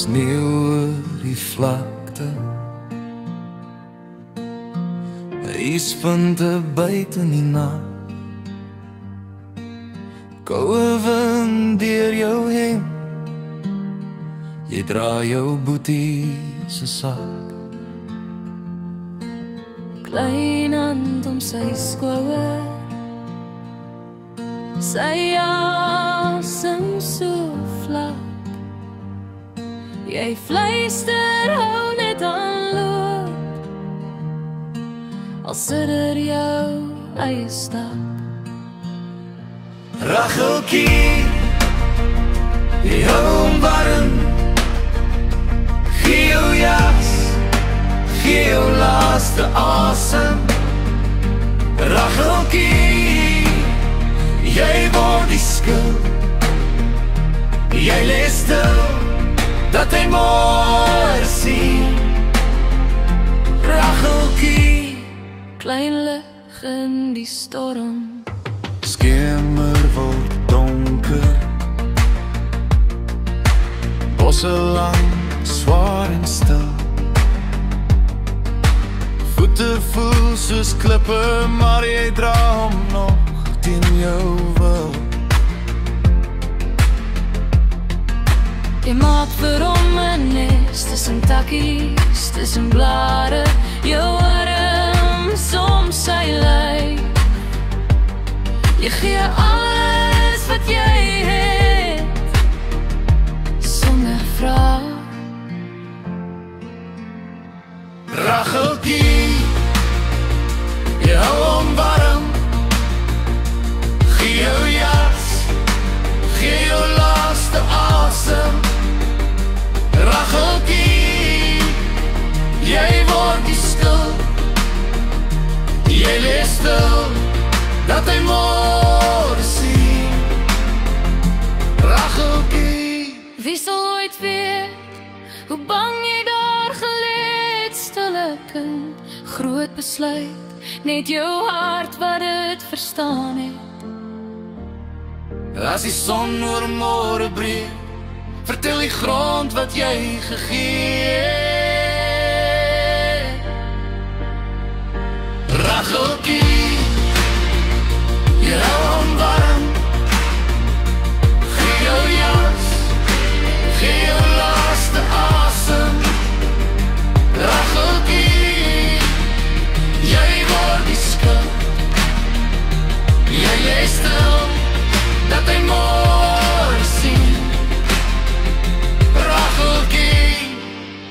sneeuw oor die vlakte, 'n ijspunte buite in die nag, koue wind deur jou heen, jy dra jou boetie se sak. Klein hand om sy skouer, sy asem so vlak, jy fluister, hou net aan loop, al sidder jou eie stap. Racheltjie, jy hou hom warm, gee jou jas, gee jou laaste asem. Racheltjie, jy word die skuld, jy lees stil, dat hy môre sien. Racheltjie, Klein lig in die storm, skemer word donker, bosse lang, swaar en stil, voete voel soos klippe, maar jy dra hom nog teen jou wil. jy maak vir hom 'n nes, tussen takkies, tussen blare, jou arms om sy lyf, jy gee alles wat jy het, sonder vraag. Racheltjie, jy hou hom warm, gee jou jas, gee jou laaste asem. Racheltjie, jy word die skuld, jy lees stil, dat hy môre sien. Racheltjie, Wie sal ooit weet, hoe bang jy daar geleed, stille kind, groot besluit, net jou hart wat dit verstaan het. as die son oor môre breek, vertel die grond wat jy gegee het. Racheltjie, jy hou hom warm, gee jou jas, gee jou laaste asem. Racheltjie, jy word die skuld, jy lees stil, dat hy môre sien. Racheltjie,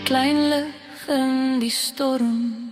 Klein lig in die storm,